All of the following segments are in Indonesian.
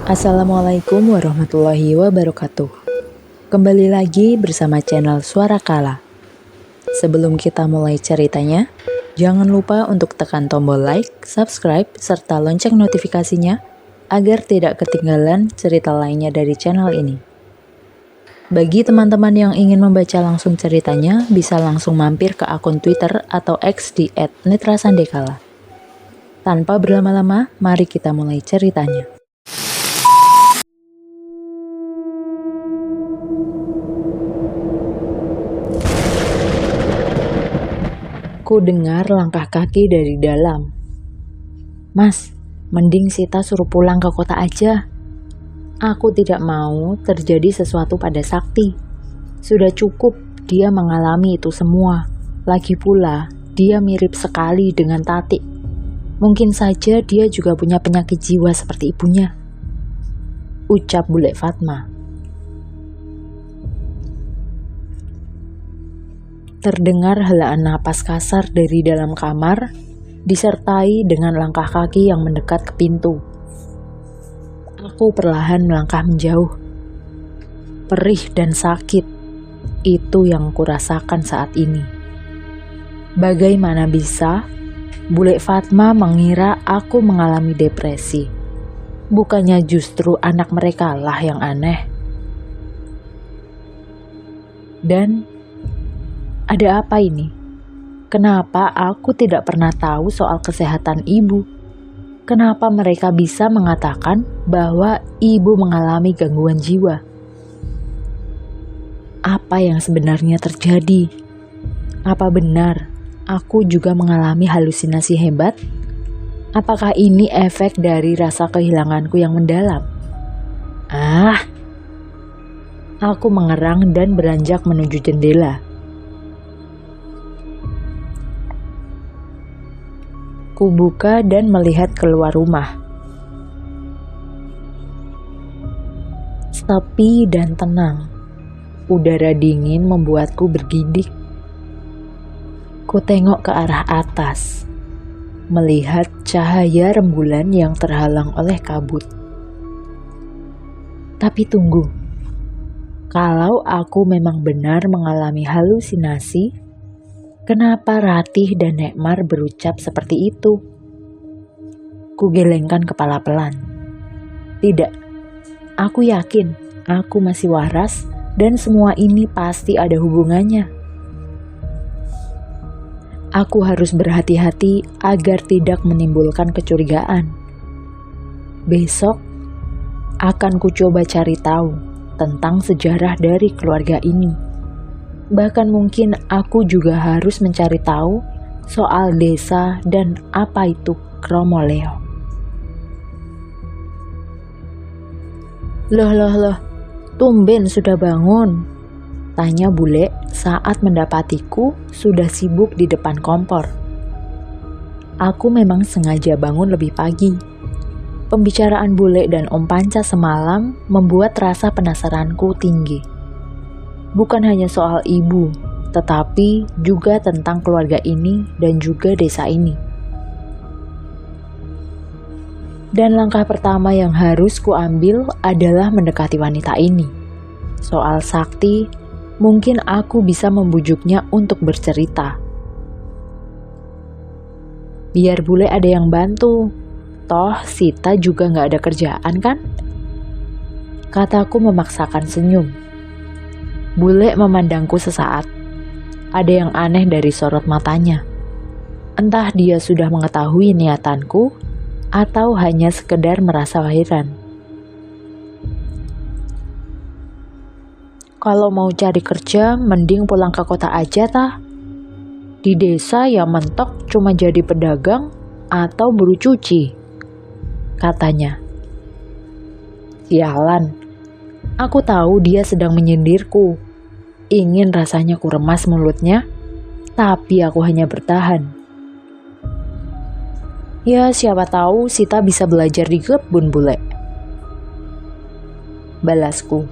Assalamualaikum warahmatullahi wabarakatuh. Kembali lagi bersama channel Suara Kala. Sebelum kita mulai ceritanya, jangan lupa untuk tekan tombol like, subscribe, serta lonceng notifikasinya agar tidak ketinggalan cerita lainnya dari channel ini. Bagi teman-teman yang ingin membaca langsung ceritanya, bisa langsung mampir ke akun Twitter atau X di @nitrasandekala. Tanpa berlama-lama, mari kita mulai ceritanya. Ku dengar langkah kaki dari dalam. Mas, mending Sita suruh pulang ke kota aja. Aku tidak mau terjadi sesuatu pada Sakti. Sudah cukup dia mengalami itu semua. Lagi pula, dia mirip sekali dengan Tati. Mungkin saja dia juga punya penyakit jiwa seperti ibunya. Ucap Bule Fatma. Terdengar helaan napas kasar dari dalam kamar, disertai dengan langkah kaki yang mendekat ke pintu. Aku perlahan melangkah menjauh. Perih dan sakit, itu yang kurasakan saat ini. Bagaimana bisa Bule Fatma mengira aku mengalami depresi? Bukannya justru anak mereka lah yang aneh. Dan ada apa ini? Kenapa aku tidak pernah tahu soal kesehatan ibu? Kenapa mereka bisa mengatakan bahwa ibu mengalami gangguan jiwa? Apa yang sebenarnya terjadi? Apa benar aku juga mengalami halusinasi hebat? Apakah ini efek dari rasa kehilanganku yang mendalam? Aku mengerang dan beranjak menuju jendela. Ku buka dan melihat keluar rumah. Sepi dan tenang. Udara dingin membuatku bergidik. Ku tengok ke arah atas, melihat cahaya rembulan yang terhalang oleh kabut. Tapi tunggu, kalau aku memang benar mengalami halusinasi, kenapa Ratih dan Nekmar berucap seperti itu? Kugelengkan kepala pelan. Tidak, aku yakin aku masih waras dan semua ini pasti ada hubungannya. Aku harus berhati-hati agar tidak menimbulkan kecurigaan. Besok akan kucoba cari tahu tentang sejarah dari keluarga ini. Bahkan mungkin aku juga harus mencari tahu soal desa dan apa itu Kromoleo. Loh, tumben sudah bangun? Tanya Bule saat mendapatiku sudah sibuk di depan kompor. Aku memang sengaja bangun lebih pagi. Pembicaraan Bule dan Om Panca semalam membuat rasa penasaranku tinggi. Bukan hanya soal ibu, tetapi juga tentang keluarga ini dan juga desa ini. Dan langkah pertama yang harus kuambil adalah mendekati wanita ini. Soal Sakti, mungkin aku bisa membujuknya untuk bercerita. Biar Bule ada yang bantu, toh Sita juga gak ada kerjaan kan? Kataku memaksakan senyum. Bule memandangku sesaat. Ada yang aneh dari sorot matanya. Entah dia sudah mengetahui niatanku atau hanya sekedar merasa heran. Kalau mau cari kerja, mending pulang ke kota aja tah. Di desa ya mentok cuma jadi pedagang atau buruh cuci, katanya. Sialan, aku tahu dia sedang menyindirku. Ingin rasanya ku remas mulutnya, tapi aku hanya bertahan. Ya siapa tahu Sita bisa belajar di kebun Bule. Balasku.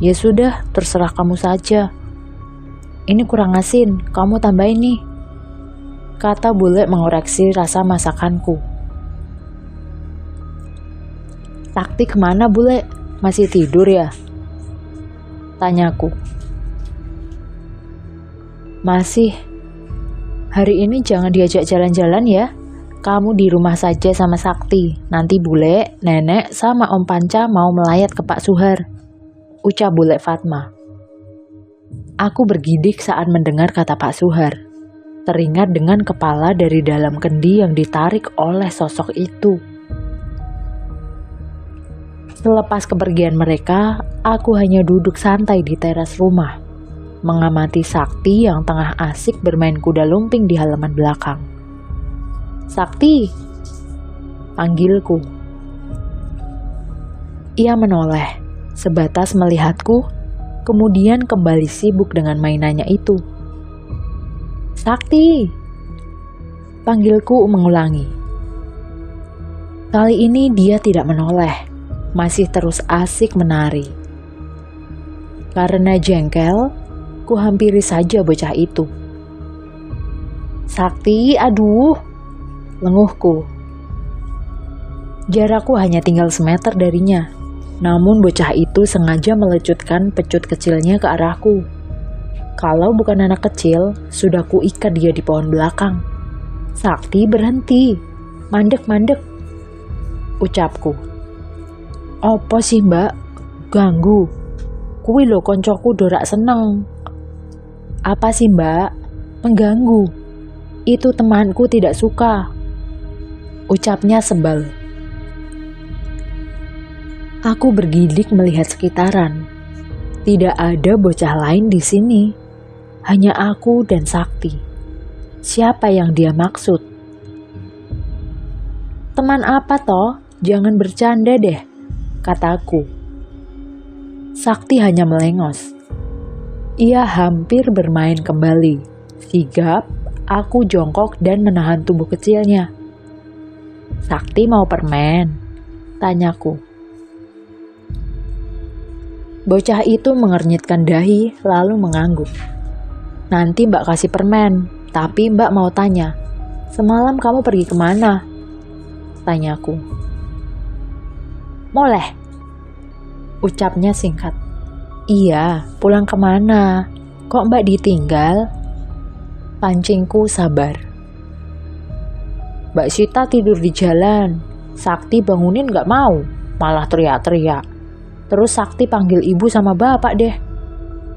Ya sudah, terserah kamu saja. Ini kurang asin, kamu tambahin nih. Kata Bule mengoreksi rasa masakanku. Sakti kemana bule? Masih tidur ya? Tanyaku. Masih. Hari ini jangan diajak jalan-jalan ya. Kamu di rumah saja sama Sakti. Nanti bule, nenek, sama Om Panca mau melayat ke Pak Suhar. Ucap bule Fatma. Aku bergidik saat mendengar kata Pak Suhar. Teringat dengan kepala dari dalam kendi yang ditarik oleh sosok itu. Selepas kepergian mereka, aku hanya duduk santai di teras rumah, mengamati Sakti yang tengah asik bermain kuda lumping di halaman belakang. Sakti, panggilku. Ia menoleh, sebatas melihatku, kemudian kembali sibuk dengan mainannya itu. Sakti, panggilku mengulangi. Kali ini dia tidak menoleh, masih terus asik menari. Karena jengkel, ku hampiri saja bocah itu. Sakti, aduh, lenguhku. Jarakku hanya tinggal semeter darinya, namun bocah itu sengaja melecutkan pecut kecilnya ke arahku. Kalau bukan anak kecil, sudah ku ikat dia di pohon belakang. Sakti, berhenti, mandek-mandek, ucapku. Apa sih mbak? Ganggu. Kuwi lo koncoku dorak seneng. Apa sih mbak? Mengganggu. Itu temanku tidak suka. Ucapnya sebal. Aku bergidik melihat sekitaran. Tidak ada bocah lain di sini. Hanya aku dan Sakti. Siapa yang dia maksud? Teman apa toh? Jangan bercanda deh, kataku. Sakti hanya melengos. Ia hampir bermain kembali. Sigap, aku jongkok dan menahan tubuh kecilnya. Sakti mau permen? Tanyaku. Bocah itu mengernyitkan dahi lalu mengangguk. Nanti mbak kasih permen, tapi mbak mau tanya. Semalam kamu pergi kemana? Tanyaku. Moleh, ucapnya singkat. Iya, pulang kemana? Kok mbak ditinggal? Pancingku sabar. Mbak Sita tidur di jalan. Sakti bangunin gak mau, malah teriak-teriak. Terus Sakti panggil ibu sama bapak deh.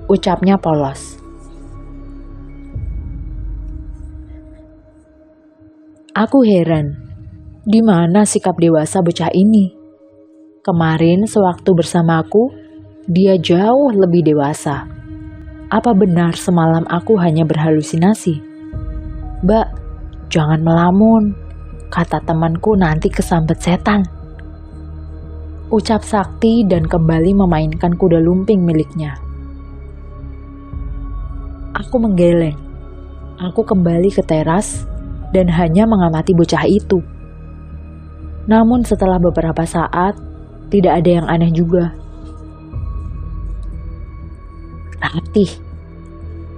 Ucapnya polos. Aku heran, di mana sikap dewasa bocah ini? Kemarin sewaktu bersamaku, dia jauh lebih dewasa. Apa benar semalam aku hanya berhalusinasi? Mbak, jangan melamun, kata temanku nanti kesambet setan. Ucap Sakti dan kembali memainkan kuda lumping miliknya. Aku menggeleng. Aku kembali ke teras dan hanya mengamati bocah itu. Namun setelah beberapa saat, tidak ada yang aneh juga. Ratih,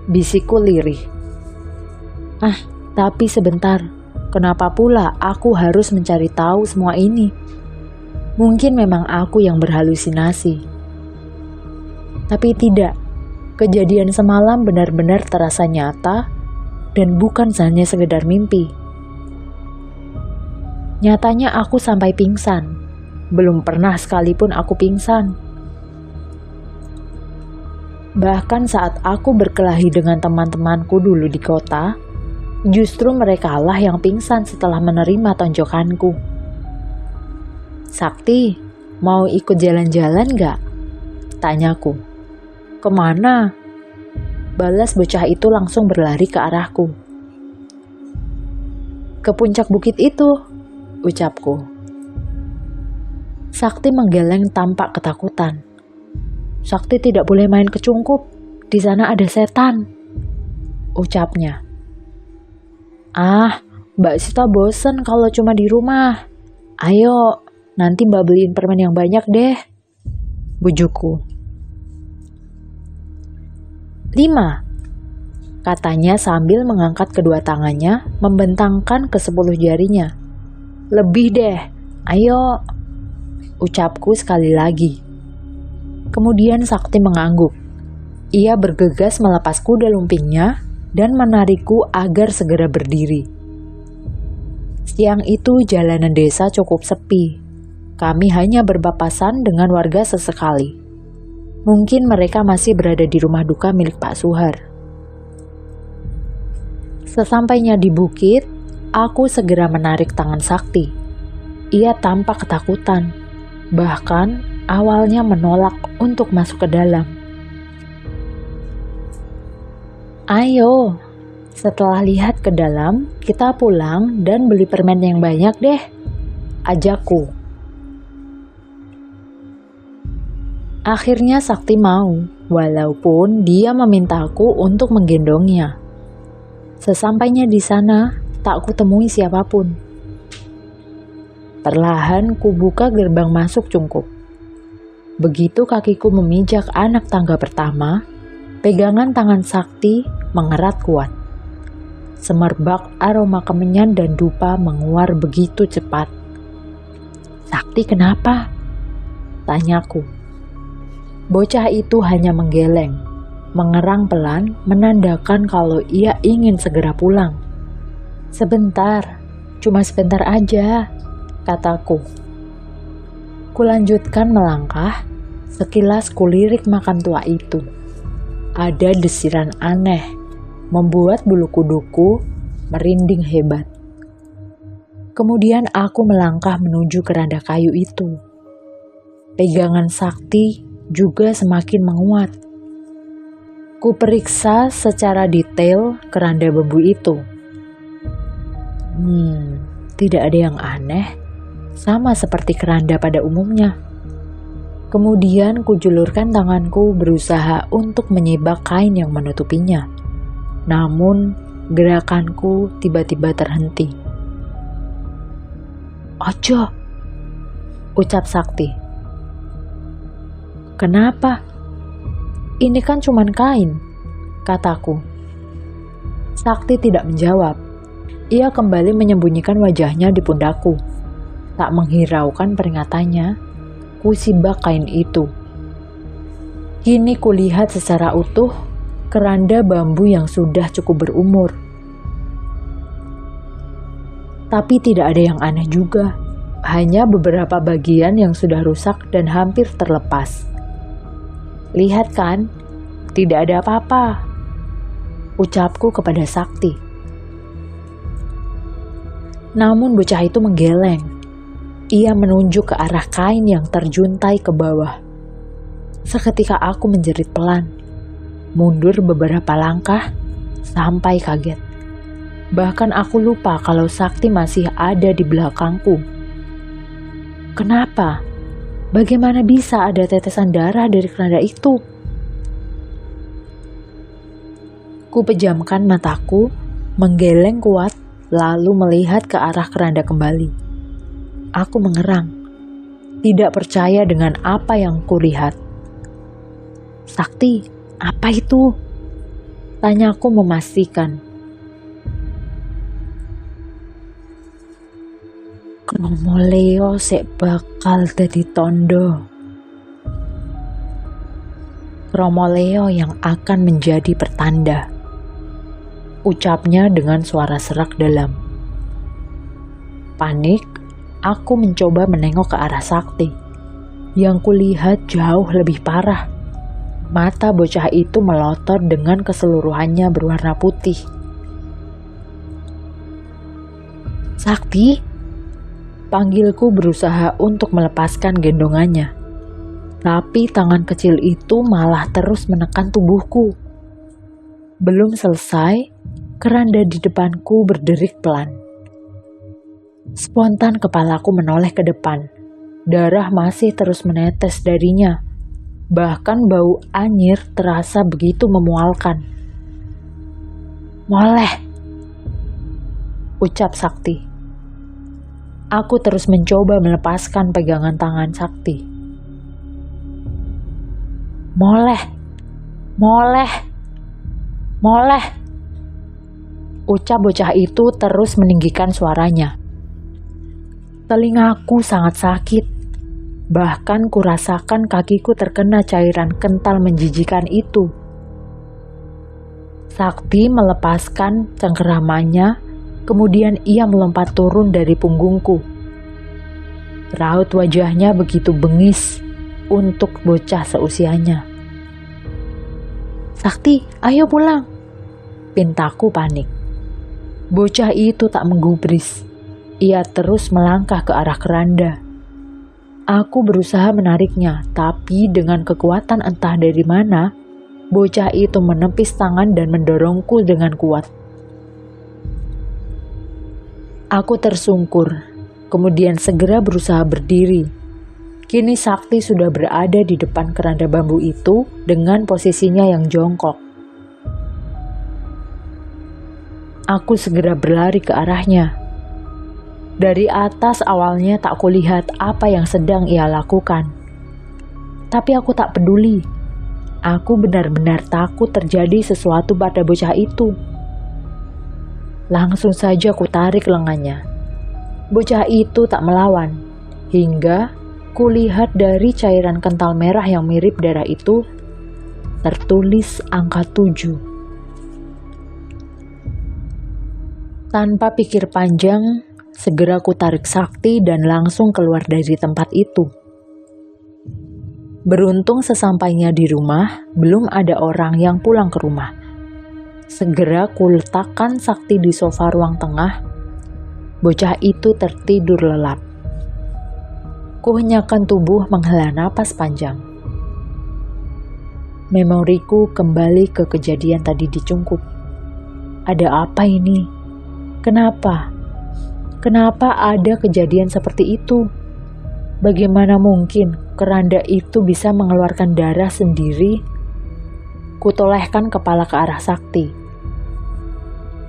bisikku lirih. Tapi sebentar, kenapa pula aku harus mencari tahu semua ini? Mungkin memang aku yang berhalusinasi. Tapi tidak, kejadian semalam benar-benar terasa nyata dan bukan hanya sekedar mimpi. Nyatanya aku sampai pingsan. Belum pernah sekalipun aku pingsan. Bahkan saat aku berkelahi dengan teman-temanku dulu di kota, justru merekalah yang pingsan setelah menerima tonjokanku. Sakti, mau ikut jalan-jalan gak? Tanyaku. Kemana? Balas bocah itu langsung berlari ke arahku. Ke puncak bukit itu, ucapku. Sakti menggeleng tampak ketakutan. Sakti tidak boleh main kecungkup. Di sana ada setan, ucapnya. Mbak Sita bosen kalau cuma di rumah. Ayo, nanti mbak beliin permen yang banyak deh, bujukku. 5, katanya sambil mengangkat kedua tangannya membentangkan ke 10 jarinya. Lebih deh, ayo. ucapku sekali lagi. Kemudian Sakti mengangguk. Ia bergegas melepas kuda lumpingnya dan menarikku agar segera berdiri. Siang itu jalanan desa cukup sepi. Kami hanya berpapasan dengan warga sesekali. Mungkin mereka masih berada di rumah duka milik Pak Suhar. Sesampainya di bukit, aku segera menarik tangan Sakti. Ia tampak ketakutan, bahkan awalnya menolak untuk masuk ke dalam. Ayo, setelah lihat ke dalam, kita pulang dan beli permen yang banyak deh, ajakku. Akhirnya Sakti mau, walaupun dia memintaku untuk menggendongnya. Sesampainya di sana, tak kutemui siapapun. Perlahan kubuka gerbang masuk cungkup. Begitu kakiku memijak anak tangga pertama, pegangan tangan Sakti mengerat kuat. Semerbak aroma kemenyan dan dupa menguar begitu cepat. "Sakti, kenapa?" tanyaku. Bocah itu hanya menggeleng, mengerang pelan menandakan kalau ia ingin segera pulang. "Sebentar, cuma sebentar aja," kataku. Kulanjutkan melangkah, sekilas kulirik makam tua itu. Ada desiran aneh, membuat bulu kuduku merinding hebat. Kemudian aku melangkah menuju keranda kayu itu. Pegangan Sakti juga semakin menguat. Kuperiksa secara detail keranda bambu itu. Tidak ada yang aneh, sama seperti keranda pada umumnya. Kemudian kujulurkan tanganku berusaha untuk menyibak kain yang menutupinya. Namun gerakanku tiba-tiba terhenti. "Ojo," ucap Sakti. "Kenapa? Ini kan cuman kain," kataku. Sakti tidak menjawab. Ia kembali menyembunyikan wajahnya di pundakku. Tak menghiraukan peringatannya, kusibak kain itu. Kini kulihat secara utuh keranda bambu yang sudah cukup berumur. Tapi tidak ada yang aneh juga. Hanya beberapa bagian yang sudah rusak dan hampir terlepas. "Lihat kan, tidak ada apa-apa," ucapku kepada Sakti. Namun bocah itu menggeleng. Ia menunjuk ke arah kain yang terjuntai ke bawah. Seketika aku menjerit pelan, mundur beberapa langkah sampai kaget. Bahkan aku lupa kalau Sakti masih ada di belakangku. Kenapa? Bagaimana bisa ada tetesan darah dari keranda itu? Ku pejamkan mataku, menggeleng kuat, lalu melihat ke arah keranda kembali. Aku mengerang, tidak percaya dengan apa yang kulihat. "Sakti, apa itu?" tanyaku memastikan. "Kromo Leo sek bakal dadi tondo. Kromo Leo yang akan menjadi pertanda," ucapnya dengan suara serak dalam. Panik, aku mencoba menengok ke arah Sakti. Yang kulihat jauh lebih parah. Mata bocah itu melotot dengan keseluruhannya berwarna putih. "Sakti?" panggilku berusaha untuk melepaskan gendongannya. Tapi tangan kecil itu malah terus menekan tubuhku. Belum selesai, keranda di depanku berderik pelan. Spontan kepalaku menoleh ke depan. Darah masih terus menetes darinya. Bahkan bau anyir terasa begitu memualkan. "Moleh," ucap Sakti. Aku terus mencoba melepaskan pegangan tangan Sakti. "Moleh, moleh, moleh," ucap bocah itu terus meninggikan suaranya. Telingaku sangat sakit. Bahkan kurasakan kakiku terkena cairan kental menjijikan itu. Sakti melepaskan cengkeramannya, kemudian ia melompat turun dari punggungku. Raut wajahnya begitu bengis untuk bocah seusianya. "Sakti, ayo pulang," pintaku panik. Bocah itu tak menggubris. Ia terus melangkah ke arah keranda. Aku berusaha menariknya, tapi dengan kekuatan entah dari mana, bocah itu menepis tangan dan mendorongku dengan kuat. Aku tersungkur, kemudian segera berusaha berdiri. Kini Sakti sudah berada di depan keranda bambu itu dengan posisinya yang jongkok. Aku segera berlari ke arahnya. Dari atas awalnya tak kulihat apa yang sedang ia lakukan. Tapi aku tak peduli. Aku benar-benar takut terjadi sesuatu pada bocah itu. Langsung saja ku tarik lengannya. Bocah itu tak melawan, hingga kulihat dari cairan kental merah yang mirip darah itu tertulis angka 7. Tanpa pikir panjang, segera ku tarik Sakti dan langsung keluar dari tempat itu. Beruntung sesampainya di rumah, belum ada orang yang pulang ke rumah. Segera ku letakkan Sakti di sofa ruang tengah. Bocah itu tertidur lelap. Ku henyakan tubuh menghela napas panjang. Memoriku kembali ke kejadian tadi di Cungkup. Ada apa ini? Kenapa? Kenapa ada kejadian seperti itu? Bagaimana mungkin keranda itu bisa mengeluarkan darah sendiri? Kutolehkan kepala ke arah Sakti.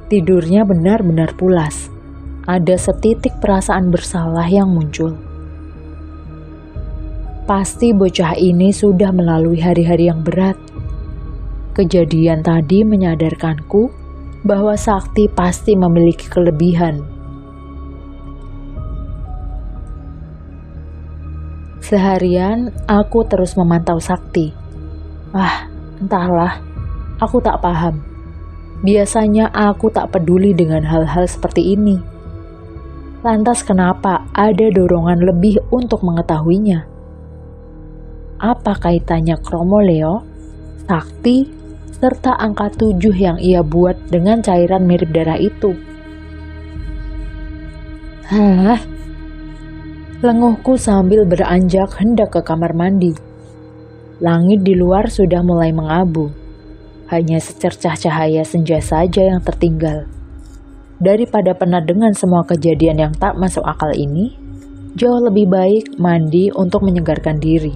Tidurnya benar-benar pulas. Ada setitik perasaan bersalah yang muncul. Pasti bocah ini sudah melalui hari-hari yang berat. Kejadian tadi menyadarkanku bahwa Sakti pasti memiliki kelebihan. Seharian aku terus memantau Sakti. Entahlah, aku tak paham. Biasanya aku tak peduli dengan hal-hal seperti ini. Lantas kenapa ada dorongan lebih untuk mengetahuinya? Apa kaitannya Kromo Leo, Sakti, serta angka 7 yang ia buat dengan cairan mirip darah itu? Lenguhku sambil beranjak hendak ke kamar mandi. Langit di luar sudah mulai mengabu. Hanya secercah cahaya senja saja yang tertinggal. Daripada penat dengan semua kejadian yang tak masuk akal ini, jauh lebih baik mandi untuk menyegarkan diri.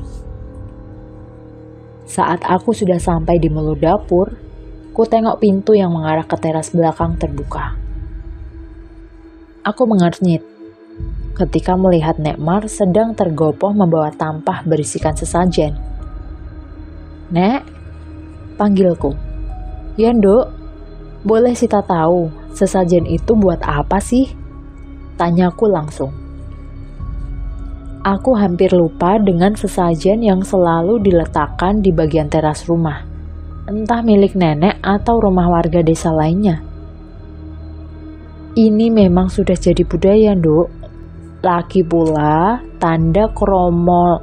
Saat aku sudah sampai di mulut dapur, ku tengok pintu yang mengarah ke teras belakang terbuka. Aku mengernyit ketika melihat Nekmar sedang tergopoh membawa tampah berisikan sesajen. "Nek," panggilku. "Ya, Nduk, boleh Sita tahu sesajen itu buat apa sih?" tanyaku langsung. Aku hampir lupa dengan sesajen yang selalu diletakkan di bagian teras rumah. Entah milik nenek atau rumah warga desa lainnya. Ini memang sudah jadi budaya, Nduk. Lagi pula tanda Kromo.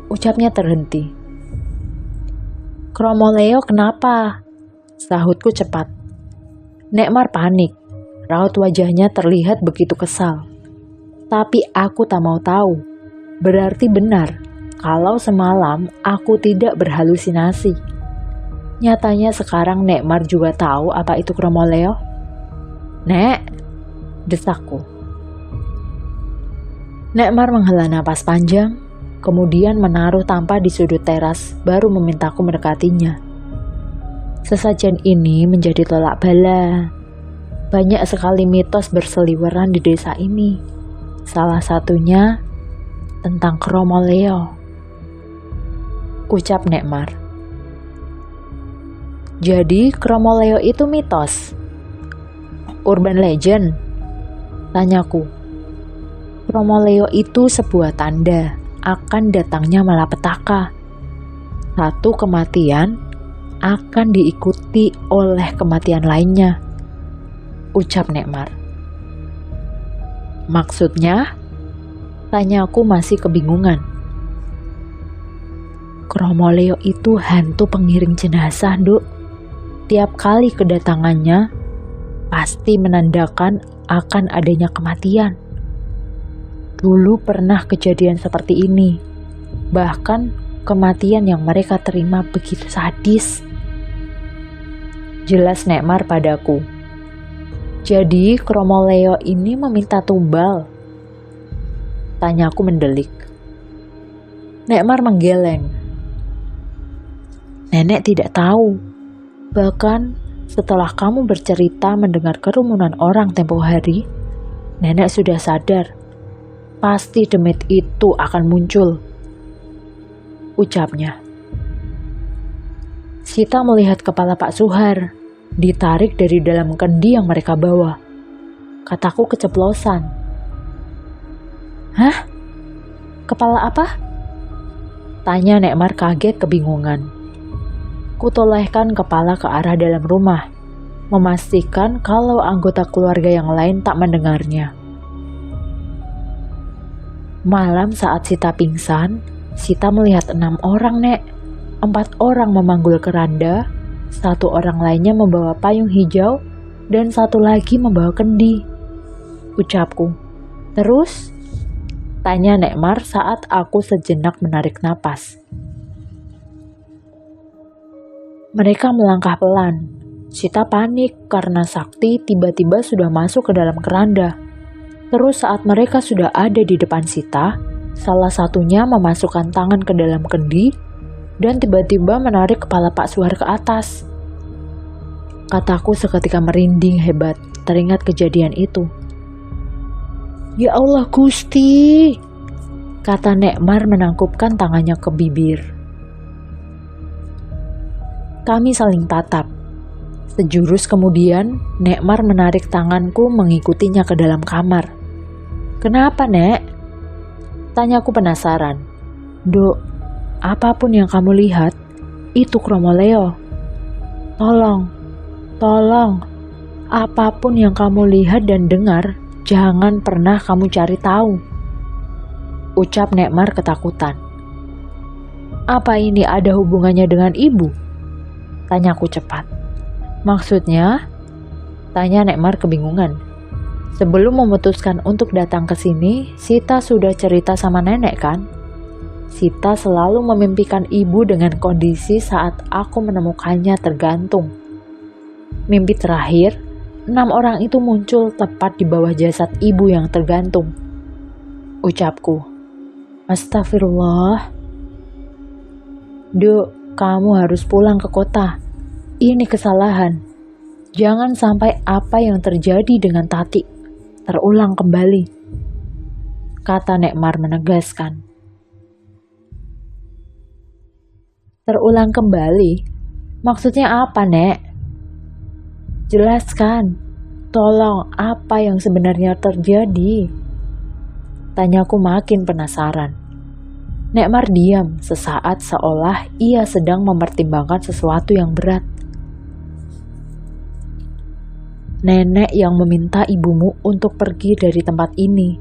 Ucapnya terhenti. "Kromo Leo kenapa?" sahutku cepat. Nekmar panik. Raut wajahnya terlihat begitu kesal. Tapi aku tak mau tahu. Berarti benar kalau semalam aku tidak berhalusinasi. Nyatanya sekarang Nekmar juga tahu apa itu Kromo Leo. "Nek," desakku. Nekmar menghela napas panjang, kemudian menaruh tampah di sudut teras, baru memintaku mendekatinya. Sesajen ini menjadi tolak bala. Banyak sekali mitos berseliweran di desa ini. Salah satunya tentang Kromo Leo, ucap Nekmar. "Jadi Kromo Leo itu mitos? Urban legend?" tanyaku. "Kromo Leo itu sebuah tanda," akan datangnya malapetaka. Satu kematian akan diikuti oleh kematian lainnya, ucap Nekmar. Maksudnya? Tanya aku masih kebingungan. Kromoleo itu hantu pengiring jenazah, Duk. Tiap kali kedatangannya pasti menandakan akan adanya kematian. Dulu pernah kejadian seperti ini. Bahkan kematian yang mereka terima begitu sadis. Jelas Nekmar padaku. Jadi Kromoleo ini meminta tumbal? Tanyaku mendelik. Nekmar menggeleng. Nenek tidak tahu. Bahkan setelah kamu bercerita mendengar kerumunan orang tempo hari, nenek sudah sadar. Pasti demit itu akan muncul, ucapnya. Sita melihat kepala Pak Suhar, ditarik dari dalam kendi yang mereka bawa. Kataku keceplosan. Hah? Kepala apa? Tanya Nekmar kaget kebingungan. Kutolehkan kepala ke arah dalam rumah, memastikan kalau anggota keluarga yang lain tak mendengarnya. Malam saat Sita pingsan, Sita melihat 6 orang, Nek. 4 orang memanggul keranda, 1 orang lainnya membawa payung hijau, dan 1 lagi membawa kendi, ucapku. Terus? Tanya Nekmar saat aku sejenak menarik napas. Mereka melangkah pelan. Sita panik karena Sakti tiba-tiba sudah masuk ke dalam keranda. Terus saat mereka sudah ada di depan Sita, salah satunya memasukkan tangan ke dalam kendi dan tiba-tiba menarik kepala Pak Suhar ke atas. Kataku seketika merinding hebat teringat kejadian itu. Ya Allah Gusti, kata Nekmar menangkupkan tangannya ke bibir. Kami saling tatap. Sejurus kemudian, Nekmar menarik tanganku mengikutinya ke dalam kamar. Kenapa, Nek? Tanyaku penasaran. Dok, apapun yang kamu lihat, itu Kromoleo. Tolong, apapun yang kamu lihat dan dengar, jangan pernah kamu cari tahu, ucap Nekmar ketakutan. Apa ini ada hubungannya dengan ibu? Tanyaku cepat. Maksudnya? Tanya Nekmar kebingungan. Sebelum memutuskan untuk datang ke sini, Sita sudah cerita sama nenek kan? Sita selalu memimpikan ibu dengan kondisi saat aku menemukannya tergantung. Mimpi terakhir, 6 orang itu muncul tepat di bawah jasad ibu yang tergantung, ucapku. Astagfirullah. Duk, kamu harus pulang ke kota. Ini kesalahan. Jangan sampai apa yang terjadi dengan Tati terulang kembali, kata Nekmar menegaskan. Terulang kembali? Maksudnya apa, Nek? Jelaskan. Tolong, apa yang sebenarnya terjadi? Tanyaku makin penasaran. Nekmar diam sesaat seolah ia sedang mempertimbangkan sesuatu yang berat. Nenek yang meminta ibumu untuk pergi dari tempat ini.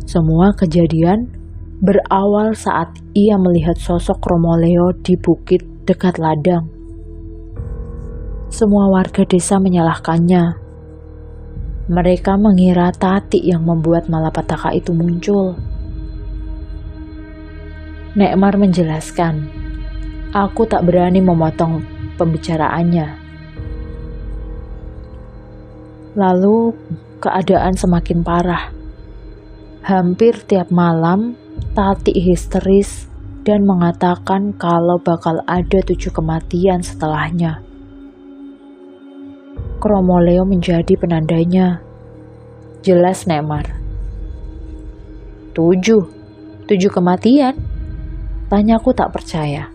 Semua kejadian berawal saat ia melihat sosok Kromoleo di bukit dekat ladang. Semua warga desa menyalahkannya. Mereka mengira Tati yang membuat malapetaka itu muncul. Nekmar menjelaskan. Aku tak berani memotong pembicaraannya. Lalu keadaan semakin parah. Hampir tiap malam Tati histeris dan mengatakan kalau bakal ada 7 kematian setelahnya. Kromoleo menjadi penandanya. Jelas Nekmar. 7 kematian? Tanyaku tak percaya.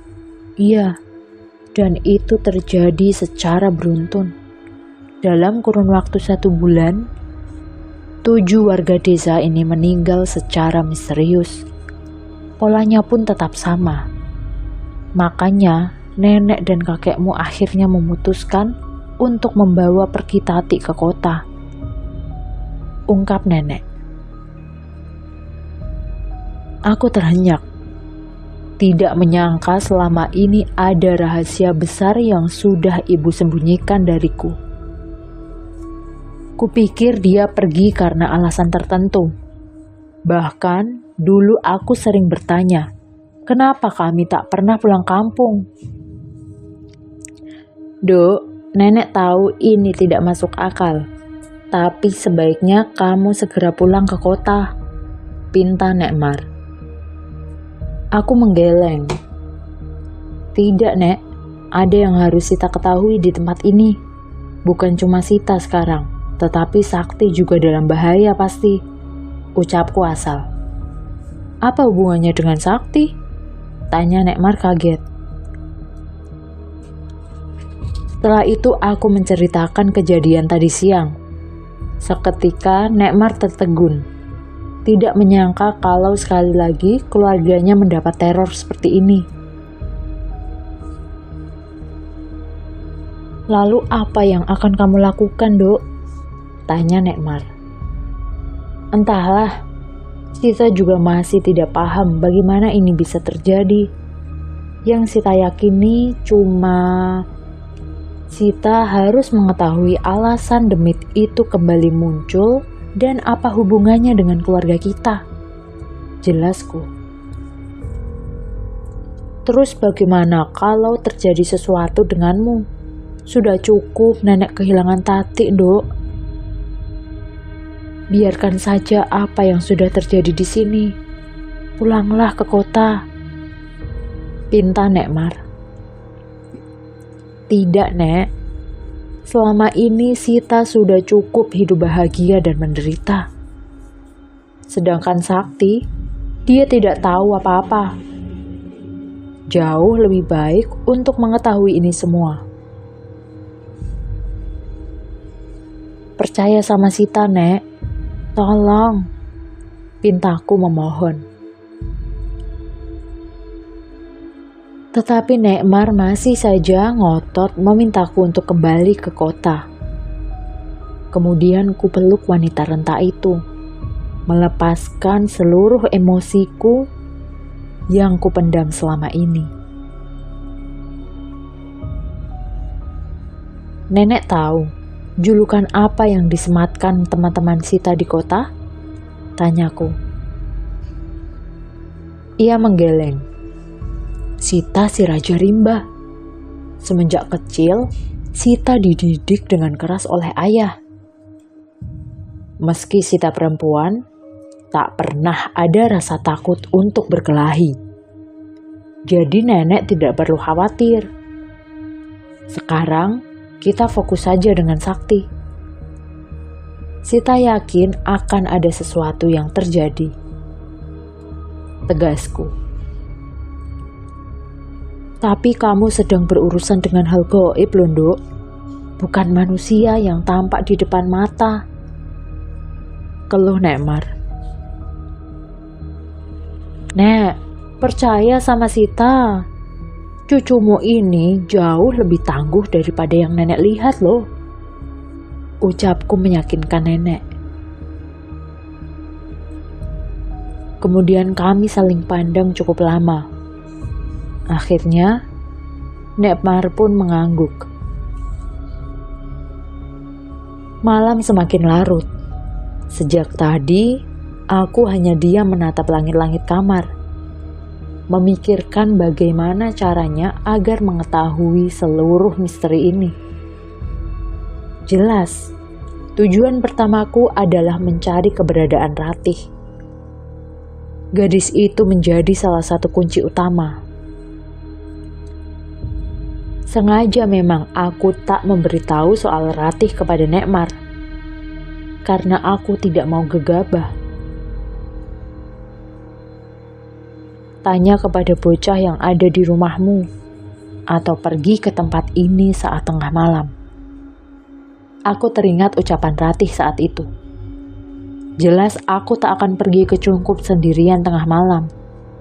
Iya, dan itu terjadi secara beruntun. Dalam kurun waktu 1 bulan, 7 warga desa ini meninggal secara misterius. Polanya pun tetap sama. Makanya nenek dan kakekmu akhirnya memutuskan untuk membawa pergi Tati ke kota, ungkap nenek. Aku terhenyak. Tidak menyangka selama ini ada rahasia besar yang sudah ibu sembunyikan dariku. Kupikir dia pergi karena alasan tertentu. Bahkan dulu aku sering bertanya, kenapa kami tak pernah pulang kampung? Dok, nenek tahu ini tidak masuk akal. Tapi sebaiknya kamu segera pulang ke kota, pinta Nek Mar. Aku menggeleng. Tidak, Nek. Ada yang harus Sita ketahui di tempat ini. Bukan cuma Sita sekarang, tetapi Sakti juga dalam bahaya pasti, ucapku asal. Apa hubungannya dengan Sakti? Tanya Nek Mar kaget. Setelah itu aku menceritakan kejadian tadi siang. Seketika Nek Mar tertegun. Tidak menyangka kalau sekali lagi keluarganya mendapat teror seperti ini. Lalu apa yang akan kamu lakukan, Dok? Tanya Nek Mar. Entahlah, Sita juga masih tidak paham bagaimana ini bisa terjadi. Yang Sita yakini cuma Sita harus mengetahui alasan demit itu kembali muncul dan apa hubungannya dengan keluarga kita. Jelasku. Terus bagaimana kalau terjadi sesuatu denganmu? Sudah cukup nenek kehilangan Tati, Dok. Biarkan saja apa yang sudah terjadi di sini. Pulanglah ke kota, pinta Nek Mar. Tidak, Nek. Selama ini Sita sudah cukup hidup bahagia dan menderita. Sedangkan Sakti, dia tidak tahu apa-apa. Jauh lebih baik untuk mengetahui ini semua. Percaya sama Sita, Nek. Tolong, pintaku memohon. Tetapi Nek Mar masih saja ngotot memintaku untuk kembali ke kota. Kemudian ku peluk wanita renta itu, melepaskan seluruh emosiku yang kupendam selama ini. Nenek tahu julukan apa yang disematkan teman-teman Sita di kota? Tanyaku. Ia menggeleng. Sita si Raja Rimba. Semenjak kecil, Sita dididik dengan keras oleh ayah. Meski Sita perempuan, tak pernah ada rasa takut untuk berkelahi. Jadi nenek tidak perlu khawatir. Sekarang, kita fokus saja dengan Sakti. Sita yakin akan ada sesuatu yang terjadi. Tegasku. Tapi kamu sedang berurusan dengan hal gaib loh, Dok. Bukan manusia yang tampak di depan mata. Keluh Nek Mar. Nek, percaya sama Sita. Cucumu ini jauh lebih tangguh daripada yang nenek lihat loh. Ucapku meyakinkan nenek. Kemudian kami saling pandang cukup lama. Akhirnya, Nek Mar pun mengangguk. Malam semakin larut. Sejak tadi, aku hanya diam menatap langit-langit kamar, memikirkan bagaimana caranya agar mengetahui seluruh misteri ini. Jelas, tujuan pertamaku adalah mencari keberadaan Ratih. Gadis itu menjadi salah satu kunci utama. Sengaja memang aku tak memberitahu soal Ratih kepada Nek Mar, karena aku tidak mau gegabah. Tanya kepada bocah yang ada di rumahmu, atau pergi ke tempat ini saat tengah malam. Aku teringat ucapan Ratih saat itu. Jelas aku tak akan pergi ke Cungkup sendirian tengah malam.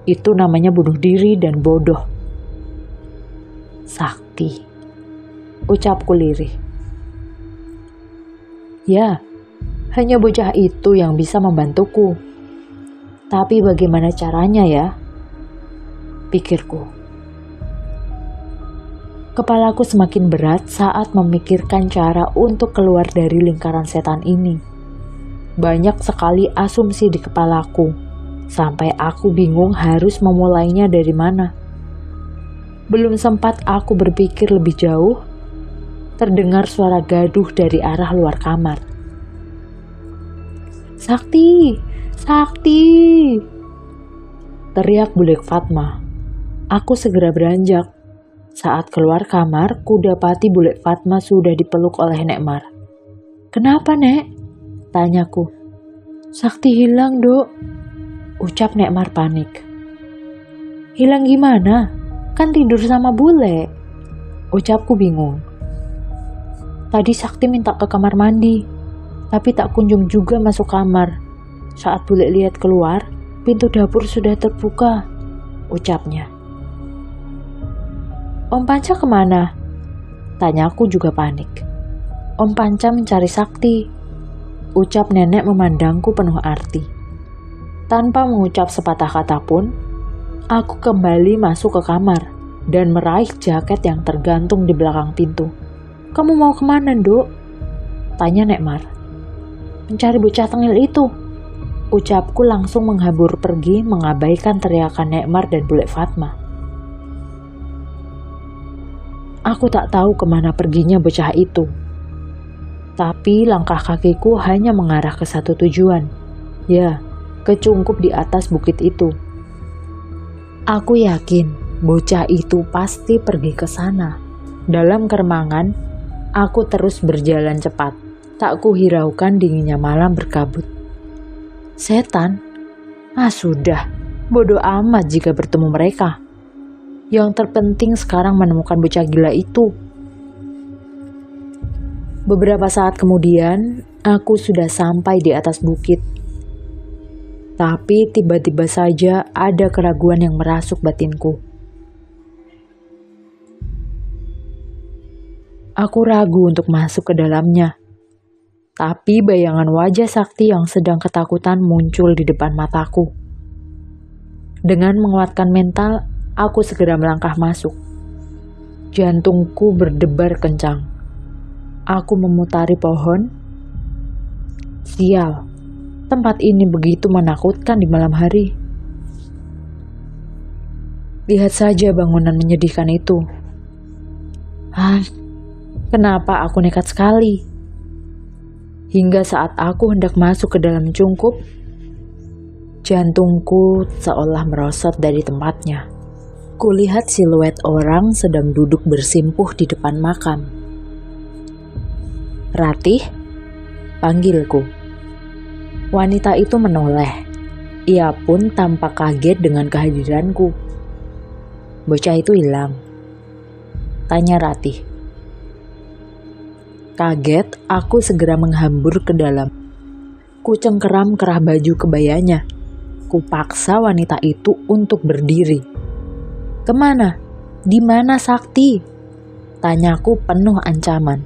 Itu namanya bunuh diri dan bodoh. Sakti, ucapku lirih. Ya, hanya bocah itu yang bisa membantuku. Tapi bagaimana caranya ya? Pikirku. Kepalaku semakin berat saat memikirkan cara untuk keluar dari lingkaran setan ini. Banyak sekali asumsi di kepalaku, sampai aku bingung harus memulainya dari mana. Belum sempat aku berpikir lebih jauh, terdengar suara gaduh dari arah luar kamar. "Sakti! Sakti!" teriak Bule Fatma. Aku segera beranjak. Saat keluar kamar, kudapati Bule Fatma sudah dipeluk oleh Nek Mar. "Kenapa, Nek?" tanyaku. "Sakti hilang, Dok," ucap Nek Mar panik. "Hilang gimana? Kan tidur sama Bule," ucapku bingung. "Tadi Sakti minta ke kamar mandi, tapi tak kunjung juga masuk kamar. Saat Bule lihat keluar, pintu dapur sudah terbuka," ucapnya. "Om Panca kemana?" tanyaku juga panik. "Om Panca mencari Sakti," ucap nenek memandangku penuh arti. Tanpa mengucap sepatah kata pun, aku kembali masuk ke kamar dan meraih jaket yang tergantung di belakang pintu. "Kamu mau kemana, Dok?" tanya Nek Mar. "Mencari bocah tengil itu," ucapku langsung menghambur pergi mengabaikan teriakan Nek Mar dan Bule Fatma. Aku tak tahu kemana perginya bocah itu. Tapi langkah kakiku hanya mengarah ke satu tujuan. Ya, ke Cungkup di atas bukit itu. Aku yakin bocah itu pasti pergi ke sana. Dalam keremangan, aku terus berjalan cepat. Tak kuhiraukan dinginnya malam berkabut. Setan? Sudah. Bodoh amat jika bertemu mereka. Yang terpenting sekarang menemukan bocah gila itu. Beberapa saat kemudian, aku sudah sampai di atas bukit. Tapi tiba-tiba saja ada keraguan yang merasuk batinku. Aku ragu untuk masuk ke dalamnya. Tapi bayangan wajah Sakti yang sedang ketakutan muncul di depan mataku. Dengan menguatkan mental, aku segera melangkah masuk. Jantungku berdebar kencang. Aku memutari pohon. Sial, tempat ini begitu menakutkan di malam hari. Lihat saja bangunan menyedihkan itu. Kenapa aku nekat sekali? Hingga saat aku hendak masuk ke dalam Cungkup, jantungku seolah merosot dari tempatnya. Kulihat siluet orang sedang duduk bersimpuh di depan makam. "Ratih," panggilku. Wanita itu menoleh. Ia pun tampak kaget dengan kehadiranku. "Bocah itu hilang?" tanya Ratih. Kaget, aku segera menghambur ke dalam. Kucengkeram kerah baju kebayanya. Kupaksa wanita itu untuk berdiri. "Kemana? Di mana Sakti?" tanyaku penuh ancaman.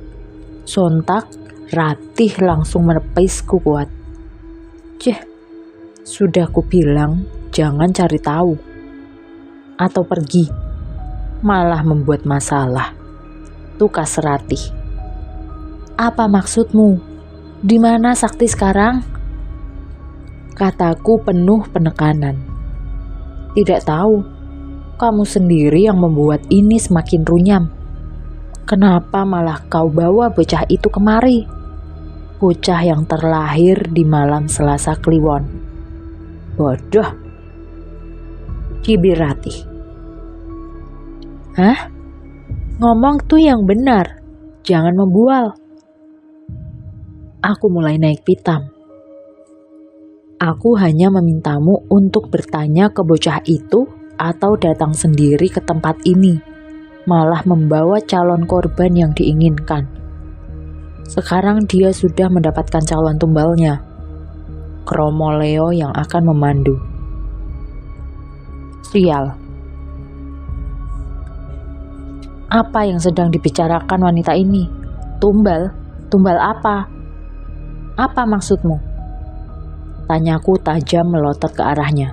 Sontak, Ratih langsung menepisku kuat. Sudah kubilang jangan cari tahu. Atau pergi. Malah membuat masalah. Tukas Ratih. "Apa maksudmu? Di mana Sakti sekarang?" kataku penuh penekanan. "Tidak tahu. Kamu sendiri yang membuat ini semakin runyam. Kenapa malah kau bawa bocah itu kemari? Bocah yang terlahir di malam Selasa Kliwon. Bodoh," cibir Ratih. Ngomong tuh yang benar. Jangan membual. Aku mulai naik pitam. Aku hanya memintamu untuk bertanya ke bocah itu atau datang sendiri ke tempat ini, malah membawa calon korban yang diinginkan. Sekarang dia sudah mendapatkan calon tumbalnya, Kromo Leo yang akan memandu. Sial. Apa yang sedang dibicarakan wanita ini? Tumbal? Tumbal apa? Apa maksudmu? Tanyaku tajam melotot ke arahnya.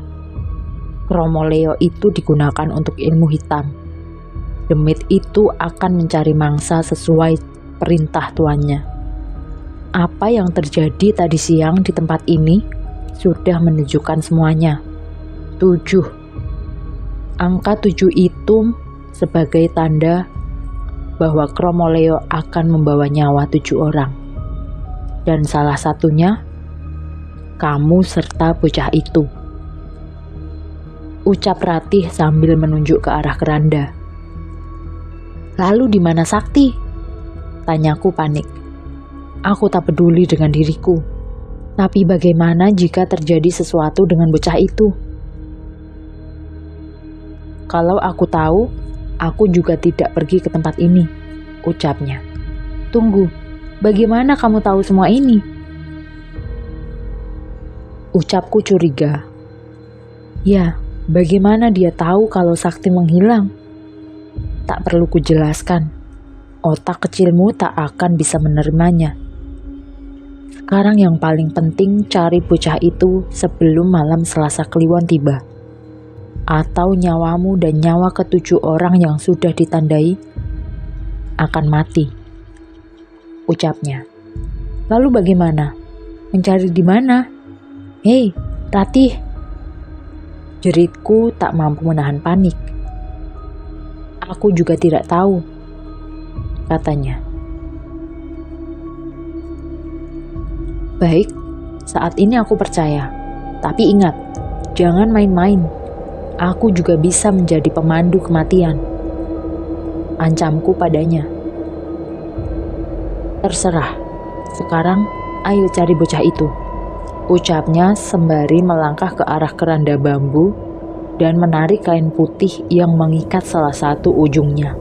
Kromoleo itu digunakan untuk ilmu hitam. Demit itu akan mencari mangsa sesuai perintah tuannya. Apa yang terjadi tadi siang di tempat ini sudah menunjukkan semuanya. 7. Angka 7 itu sebagai tanda bahwa Kromoleo akan membawa nyawa 7 orang. Dan salah satunya, kamu serta bocah itu. Ucap Ratih sambil menunjuk ke arah keranda. Lalu di mana Sakti? Tanyaku panik. Aku tak peduli dengan diriku. Tapi bagaimana jika terjadi sesuatu dengan bocah itu? Kalau aku tahu, aku juga tidak pergi ke tempat ini, ucapnya. Tunggu, bagaimana kamu tahu semua ini? Ucapku curiga. Ya, bagaimana dia tahu kalau Sakti menghilang? Tak perlu kujelaskan. Otak kecilmu tak akan bisa menerimanya. Sekarang yang paling penting cari bocah itu sebelum malam Selasa Kliwon tiba. Atau nyawamu dan nyawa ke-7 orang yang sudah ditandai akan mati, ucapnya. Lalu bagaimana? Mencari di mana? Hei, Ratih! Jeritku tak mampu menahan panik. Aku juga tidak tahu, katanya. Baik, saat ini aku percaya. Tapi ingat, jangan main-main. Aku juga bisa menjadi pemandu kematian. Ancamku padanya. Terserah. Sekarang, ayo cari bocah itu. Ucapnya sembari melangkah ke arah keranda bambu dan menarik kain putih yang mengikat salah satu ujungnya.